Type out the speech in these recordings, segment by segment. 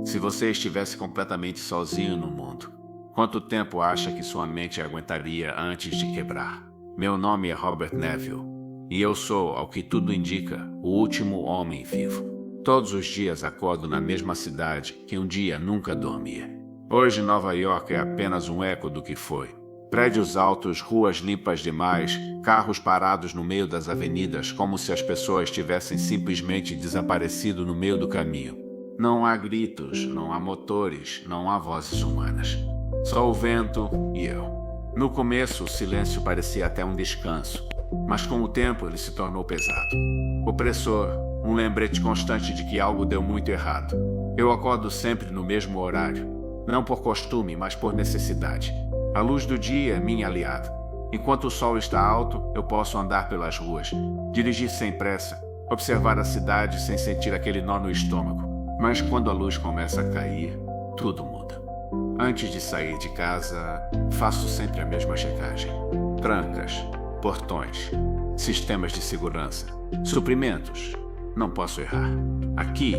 Se você estivesse completamente sozinho no mundo, quanto tempo acha que sua mente aguentaria antes de quebrar? Meu nome é Robert Neville, e eu sou, ao que tudo indica, o último homem vivo. Todos os dias acordo na mesma cidade que um dia nunca dormia. Hoje Nova York é apenas um eco do que foi. Prédios altos, ruas limpas demais, carros parados no meio das avenidas como se as pessoas tivessem simplesmente desaparecido no meio do caminho. Não há gritos, não há motores, não há vozes humanas. Só o vento e eu. No começo, o silêncio parecia até um descanso, mas com o tempo ele se tornou pesado. Opressor, um lembrete constante de que algo deu muito errado. Eu acordo sempre no mesmo horário, não por costume, mas por necessidade. A luz do dia é minha aliada. Enquanto o sol está alto, eu posso andar pelas ruas, dirigir sem pressa, observar a cidade sem sentir aquele nó no estômago. Mas quando a luz começa a cair, tudo muda. Antes de sair de casa, faço sempre a mesma checagem. Trancas, portões, sistemas de segurança, suprimentos. Não posso errar. Aqui,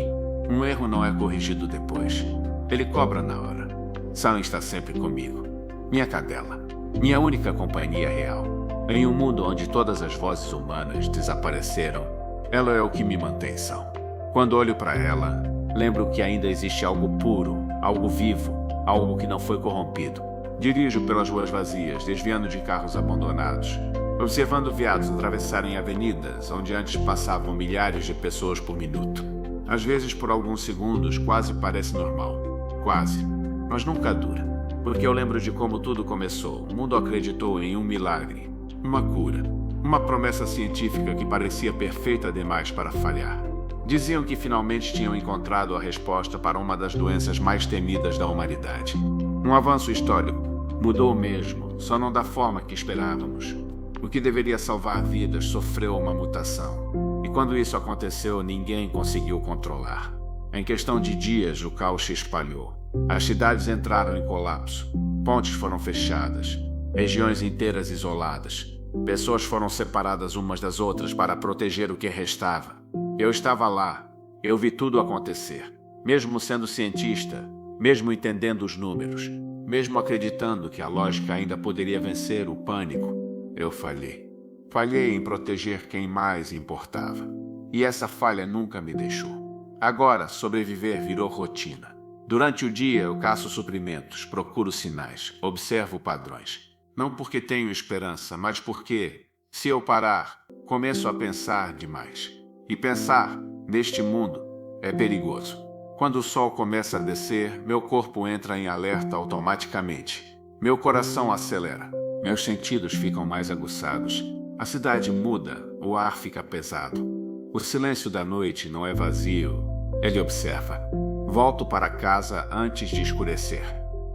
um erro não é corrigido depois. Ele cobra na hora. Sam está sempre comigo. Minha cadela. Minha única companhia real. Em um mundo onde todas as vozes humanas desapareceram, ela é o que me mantém são. Quando olho para ela, lembro que ainda existe algo puro, algo vivo, algo que não foi corrompido. Dirijo pelas ruas vazias, desviando de carros abandonados, observando veados atravessarem avenidas onde antes passavam milhares de pessoas por minuto. Às vezes, por alguns segundos, quase parece normal. Quase. Mas nunca dura. Porque eu lembro de como tudo começou. O mundo acreditou em um milagre, uma cura, uma promessa científica que parecia perfeita demais para falhar. Diziam que finalmente tinham encontrado a resposta para uma das doenças mais temidas da humanidade. Um avanço histórico. Mudou mesmo, só não da forma que esperávamos. O que deveria salvar vidas sofreu uma mutação. E quando isso aconteceu, ninguém conseguiu controlar. Em questão de dias, o caos se espalhou. As cidades entraram em colapso. Pontes foram fechadas. Regiões inteiras isoladas. Pessoas foram separadas umas das outras para proteger o que restava. Eu estava lá. Eu vi tudo acontecer. Mesmo sendo cientista, mesmo entendendo os números, mesmo acreditando que a lógica ainda poderia vencer o pânico, eu falhei. Falhei em proteger quem mais importava. E essa falha nunca me deixou. Agora, sobreviver virou rotina. Durante o dia, eu caço suprimentos, procuro sinais, observo padrões. Não porque tenho esperança, mas porque, se eu parar, começo a pensar demais. E pensar, neste mundo, é perigoso. Quando o sol começa a descer, meu corpo entra em alerta automaticamente. Meu coração acelera. Meus sentidos ficam mais aguçados. A cidade muda, o ar fica pesado. O silêncio da noite não é vazio, ele observa. Volto para casa antes de escurecer.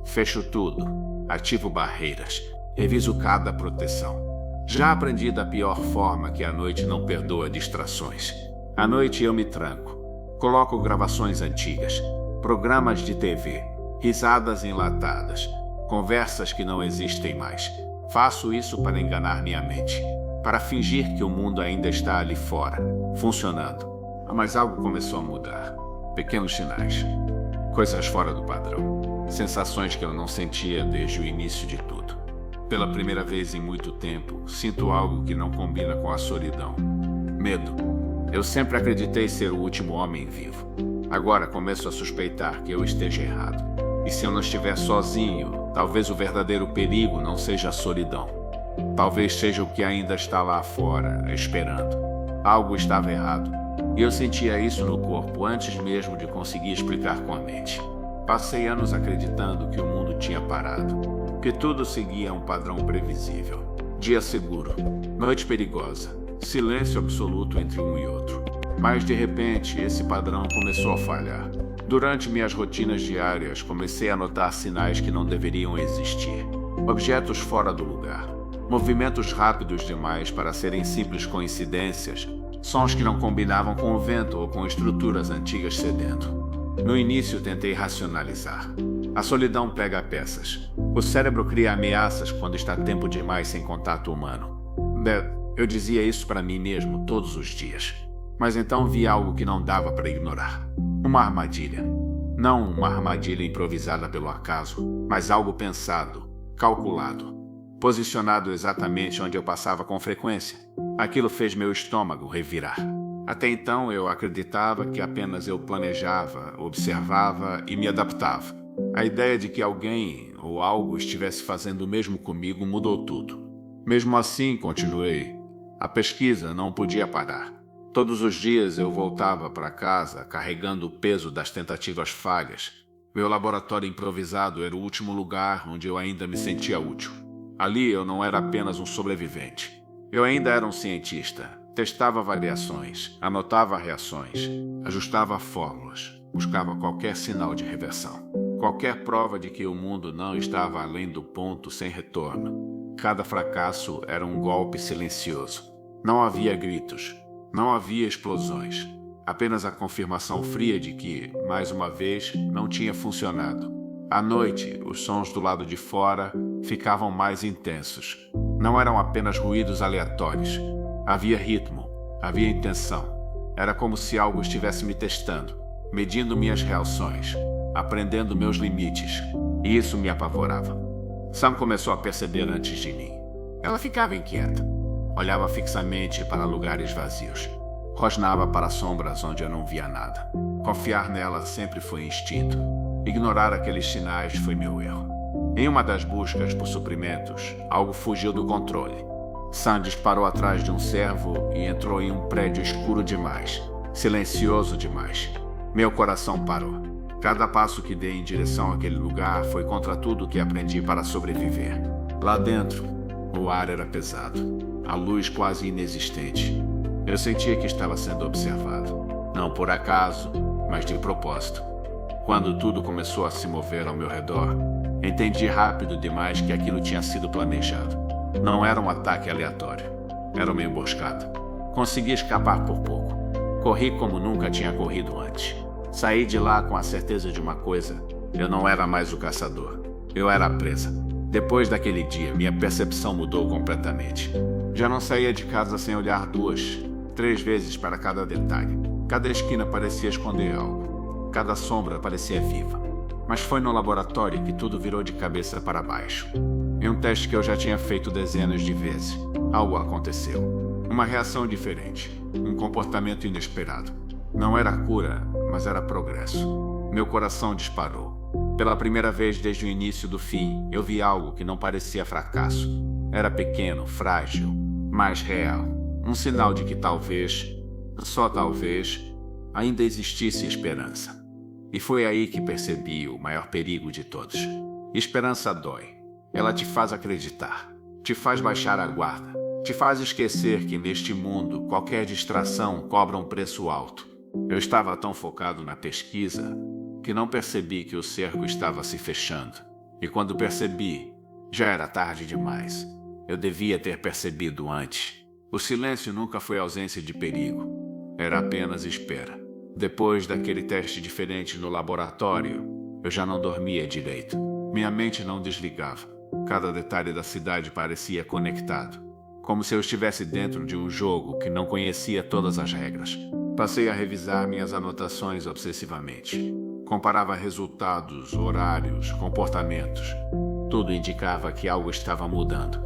Fecho tudo, ativo barreiras, reviso cada proteção. Já aprendi da pior forma que a noite não perdoa distrações. À noite eu me tranco. Coloco gravações antigas, programas de TV, risadas enlatadas, conversas que não existem mais. Faço isso para enganar minha mente, para fingir que o mundo ainda está ali fora, funcionando. Mas algo começou a mudar. Pequenos sinais. Coisas fora do padrão. Sensações que eu não sentia desde o início de tudo. Pela primeira vez em muito tempo, sinto algo que não combina com a solidão. Medo. Eu sempre acreditei ser o último homem vivo. Agora começo a suspeitar que eu esteja errado. E se eu não estiver sozinho, talvez o verdadeiro perigo não seja a solidão. Talvez seja o que ainda está lá fora, esperando. Algo estava errado. E eu sentia isso no corpo antes mesmo de conseguir explicar com a mente. Passei anos acreditando que o mundo tinha parado, que tudo seguia um padrão previsível. Dia seguro, noite perigosa, silêncio absoluto entre um e outro. Mas de repente, esse padrão começou a falhar. Durante minhas rotinas diárias, comecei a notar sinais que não deveriam existir. Objetos fora do lugar, movimentos rápidos demais para serem simples coincidências, sons que não combinavam com o vento ou com estruturas antigas cedendo. No início tentei racionalizar. A solidão prega peças. O cérebro cria ameaças quando está tempo demais sem contato humano. Eu dizia isso para mim mesmo todos os dias. Mas então vi algo que não dava para ignorar. Uma armadilha. Não uma armadilha improvisada pelo acaso, mas algo pensado, calculado, posicionado exatamente onde eu passava com frequência. Aquilo fez meu estômago revirar. Até então eu acreditava que apenas eu planejava, observava e me adaptava. A ideia de que alguém ou algo estivesse fazendo o mesmo comigo mudou tudo. Mesmo assim, continuei. A pesquisa não podia parar. Todos os dias eu voltava para casa carregando o peso das tentativas falhas. Meu laboratório improvisado era o último lugar onde eu ainda me sentia útil. Ali eu não era apenas um sobrevivente. Eu ainda era um cientista. Testava variações, anotava reações, ajustava fórmulas, buscava qualquer sinal de reversão. Qualquer prova de que o mundo não estava além do ponto sem retorno. Cada fracasso era um golpe silencioso. Não havia gritos. Não havia explosões, apenas a confirmação fria de que, mais uma vez, não tinha funcionado. À noite, os sons do lado de fora ficavam mais intensos. Não eram apenas ruídos aleatórios. Havia ritmo, havia intenção. Era como se algo estivesse me testando, medindo minhas reações, aprendendo meus limites. E isso me apavorava. Sam começou a perceber antes de mim. Ela ficava inquieta. Olhava fixamente para lugares vazios. Rosnava para sombras onde eu não via nada. Confiar nela sempre foi instinto. Ignorar aqueles sinais foi meu erro. Em uma das buscas por suprimentos, algo fugiu do controle. Sam disparou atrás de um servo e entrou em um prédio escuro demais, silencioso demais. Meu coração parou. Cada passo que dei em direção àquele lugar foi contra tudo que aprendi para sobreviver. Lá dentro, o ar era pesado. A luz quase inexistente. Eu sentia que estava sendo observado. Não por acaso, mas de propósito. Quando tudo começou a se mover ao meu redor, entendi rápido demais que aquilo tinha sido planejado. Não era um ataque aleatório. Era uma emboscada. Consegui escapar por pouco. Corri como nunca tinha corrido antes. Saí de lá com a certeza de uma coisa. Eu não era mais o caçador. Eu era a presa. Depois daquele dia, minha percepção mudou completamente. Já não saía de casa sem olhar 2, 3 vezes para cada detalhe. Cada esquina parecia esconder algo. Cada sombra parecia viva. Mas foi no laboratório que tudo virou de cabeça para baixo. Em um teste que eu já tinha feito dezenas de vezes, algo aconteceu. Uma reação diferente. Um comportamento inesperado. Não era cura, mas era progresso. Meu coração disparou. Pela primeira vez desde o início do fim, eu vi algo que não parecia fracasso. Era pequeno, frágil, mas real. Um sinal de que talvez, só talvez, ainda existisse esperança. E foi aí que percebi o maior perigo de todos. Esperança dói. Ela te faz acreditar, te faz baixar a guarda, te faz esquecer que neste mundo qualquer distração cobra um preço alto. Eu estava tão focado na pesquisa que não percebi que o cerco estava se fechando. E quando percebi, já era tarde demais. Eu devia ter percebido antes. O silêncio nunca foi ausência de perigo. Era apenas espera. Depois daquele teste diferente no laboratório, eu já não dormia direito. Minha mente não desligava. Cada detalhe da cidade parecia conectado. Como se eu estivesse dentro de um jogo que não conhecia todas as regras. Passei a revisar minhas anotações obsessivamente. Comparava resultados, horários, comportamentos. Tudo indicava que algo estava mudando.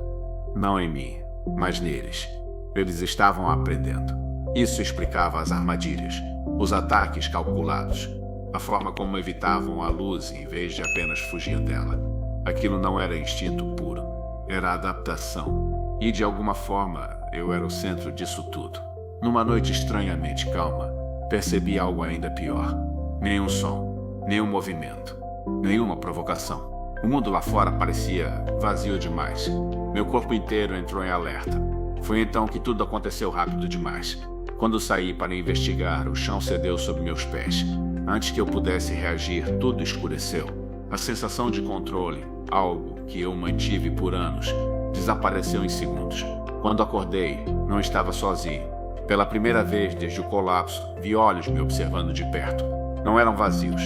Não em mim, mas neles. Eles estavam aprendendo. Isso explicava as armadilhas, os ataques calculados, a forma como evitavam a luz em vez de apenas fugir dela. Aquilo não era instinto puro, era adaptação. E de alguma forma, eu era o centro disso tudo. Numa noite estranhamente calma, percebi algo ainda pior. Nenhum som, nenhum movimento, nenhuma provocação. O mundo lá fora parecia vazio demais. Meu corpo inteiro entrou em alerta. Foi então que tudo aconteceu rápido demais. Quando saí para investigar, o chão cedeu sob meus pés. Antes que eu pudesse reagir, tudo escureceu. A sensação de controle, algo que eu mantive por anos, desapareceu em segundos. Quando acordei, não estava sozinho. Pela primeira vez desde o colapso, vi olhos me observando de perto. Não eram vazios,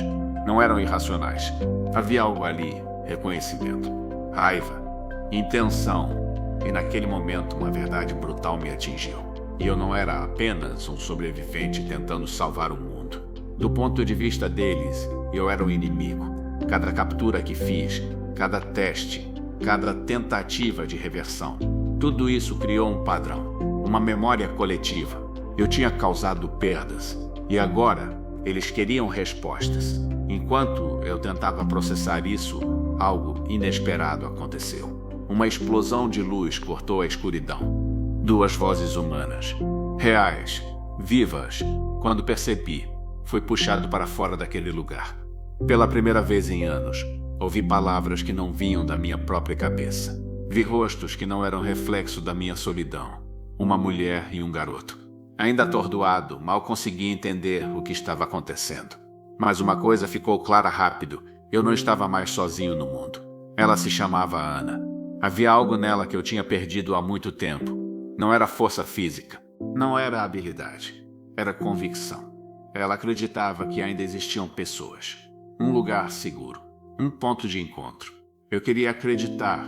não eram irracionais. Havia algo ali, reconhecimento, raiva, intenção. E naquele momento uma verdade brutal me atingiu. E eu não era apenas um sobrevivente tentando salvar o mundo. Do ponto de vista deles, e eu era o inimigo. Cada captura que fiz, cada teste, cada tentativa de reversão, tudo isso criou um padrão, uma memória coletiva. Eu tinha causado perdas e agora eles queriam respostas. Enquanto eu tentava processar isso, algo inesperado aconteceu. Uma explosão de luz cortou a escuridão. 2 vozes humanas, reais, vivas. Quando percebi, fui puxado para fora daquele lugar. Pela primeira vez em anos, ouvi palavras que não vinham da minha própria cabeça. Vi rostos que não eram reflexo da minha solidão. Uma mulher e um garoto. Ainda atordoado, mal conseguia entender o que estava acontecendo. Mas uma coisa ficou clara rápido: eu não estava mais sozinho no mundo. Ela se chamava Ana. Havia algo nela que eu tinha perdido há muito tempo. Não era força física, não era habilidade, era convicção. Ela acreditava que ainda existiam pessoas, um lugar seguro, um ponto de encontro. Eu queria acreditar,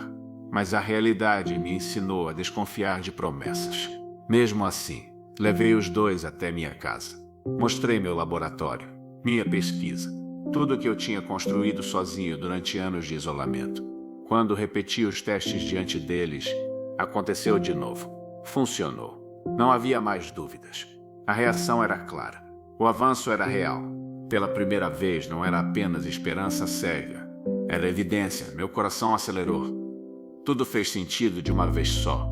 mas a realidade me ensinou a desconfiar de promessas. Mesmo assim, levei os 2 até minha casa. Mostrei meu laboratório, minha pesquisa, tudo o que eu tinha construído sozinho durante anos de isolamento. Quando repeti os testes diante deles, aconteceu de novo. Funcionou. Não havia mais dúvidas. A reação era clara. O avanço era real. Pela primeira vez, não era apenas esperança cega. Era evidência. Meu coração acelerou. Tudo fez sentido de uma vez só.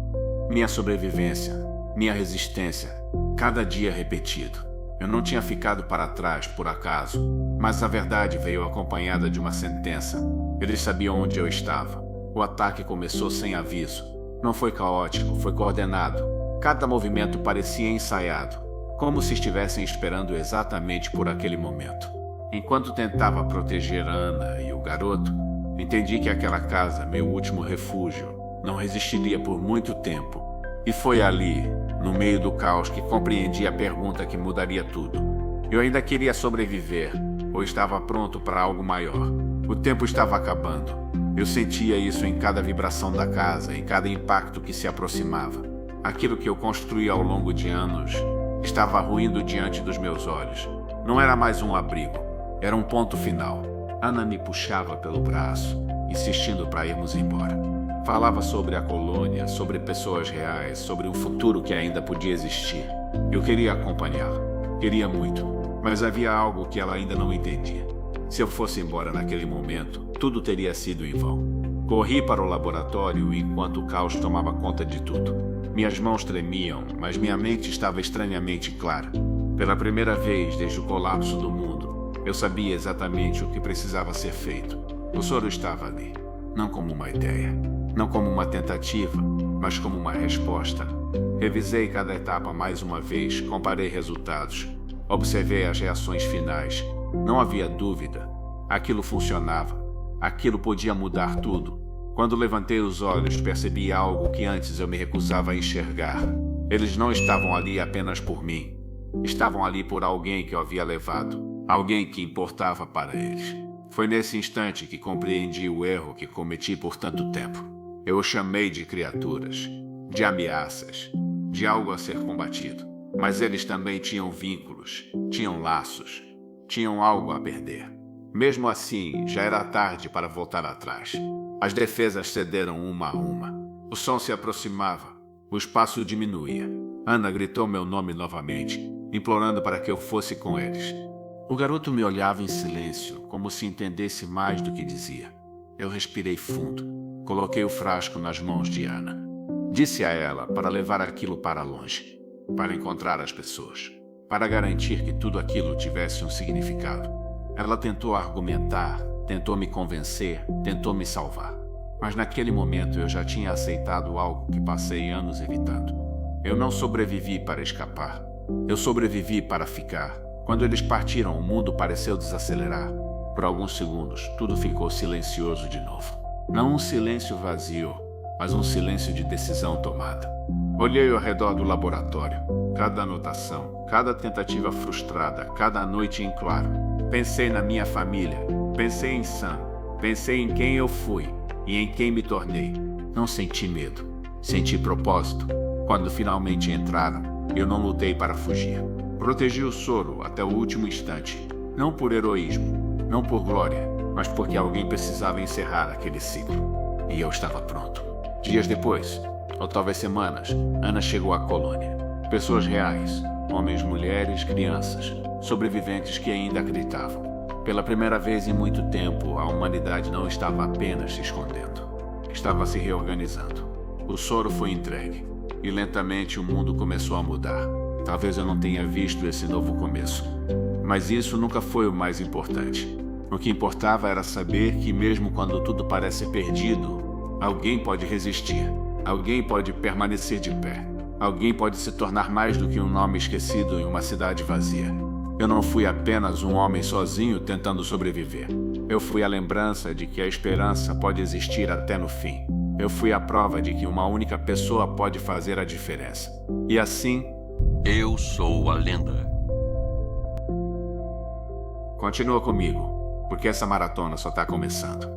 Minha sobrevivência, minha resistência, cada dia repetido. Eu não tinha ficado para trás por acaso, mas a verdade veio acompanhada de uma sentença. Eles sabiam onde eu estava. O ataque começou sem aviso. Não foi caótico, foi coordenado. Cada movimento parecia ensaiado, como se estivessem esperando exatamente por aquele momento. Enquanto tentava proteger Ana e o garoto, entendi que aquela casa, meu último refúgio, não resistiria por muito tempo. E foi ali, no meio do caos, que compreendi a pergunta que mudaria tudo. Eu ainda queria sobreviver, ou estava pronto para algo maior. O tempo estava acabando. Eu sentia isso em cada vibração da casa, em cada impacto que se aproximava. Aquilo que eu construí ao longo de anos estava ruindo diante dos meus olhos. Não era mais um abrigo, era um ponto final. Ana me puxava pelo braço, insistindo para irmos embora. Falava sobre a colônia, sobre pessoas reais, sobre um futuro que ainda podia existir. Eu queria acompanhá-la, queria muito, mas havia algo que ela ainda não entendia. Se eu fosse embora naquele momento, tudo teria sido em vão. Corri para o laboratório enquanto o caos tomava conta de tudo. Minhas mãos tremiam, mas minha mente estava estranhamente clara. Pela primeira vez desde o colapso do mundo, eu sabia exatamente o que precisava ser feito. O soro estava ali, não como uma ideia, não como uma tentativa, mas como uma resposta. Revisei cada etapa mais uma vez, comparei resultados, observei as reações finais. Não havia dúvida. Aquilo funcionava. Aquilo podia mudar tudo. Quando levantei os olhos, percebi algo que antes eu me recusava a enxergar. Eles não estavam ali apenas por mim. Estavam ali por alguém que eu havia levado. Alguém que importava para eles. Foi nesse instante que compreendi o erro que cometi por tanto tempo. Eu o chamei de criaturas, de ameaças, de algo a ser combatido. Mas eles também tinham vínculos, tinham laços, tinham algo a perder. Mesmo assim, já era tarde para voltar atrás. As defesas cederam uma a uma. O som se aproximava. O espaço diminuía. Ana gritou meu nome novamente, implorando para que eu fosse com eles. O garoto me olhava em silêncio, como se entendesse mais do que dizia. Eu respirei fundo. Coloquei o frasco nas mãos de Ana. Disse a ela para levar aquilo para longe, para encontrar as pessoas, para garantir que tudo aquilo tivesse um significado. Ela tentou argumentar, tentou me convencer, tentou me salvar. Mas naquele momento eu já tinha aceitado algo que passei anos evitando. Eu não sobrevivi para escapar. Eu sobrevivi para ficar. Quando eles partiram, o mundo pareceu desacelerar. Por alguns segundos, tudo ficou silencioso de novo. Não um silêncio vazio, mas um silêncio de decisão tomada. Olhei ao redor do laboratório. Cada anotação, cada tentativa frustrada, cada noite em claro. Pensei na minha família, pensei em Sam, pensei em quem eu fui e em quem me tornei. Não senti medo, senti propósito. Quando finalmente entraram, eu não lutei para fugir. Protegi o soro até o último instante, não por heroísmo, Não por glória, mas porque alguém precisava encerrar aquele ciclo. E eu estava pronto. Dias depois, ou talvez semanas, Ana chegou à colônia. Pessoas reais, homens, mulheres, crianças, sobreviventes que ainda acreditavam. Pela primeira vez em muito tempo, a humanidade não estava apenas se escondendo. Estava se reorganizando. O soro foi entregue. E lentamente o mundo começou a mudar. Talvez eu não tenha visto esse novo começo. Mas isso nunca foi o mais importante. O que importava era saber que mesmo quando tudo parece perdido, alguém pode resistir. Alguém pode permanecer de pé. Alguém pode se tornar mais do que um nome esquecido em uma cidade vazia. Eu não fui apenas um homem sozinho tentando sobreviver. Eu fui a lembrança de que a esperança pode existir até no fim. Eu fui a prova de que uma única pessoa pode fazer a diferença. E assim, eu sou a lenda. Continua comigo, porque essa maratona só está começando.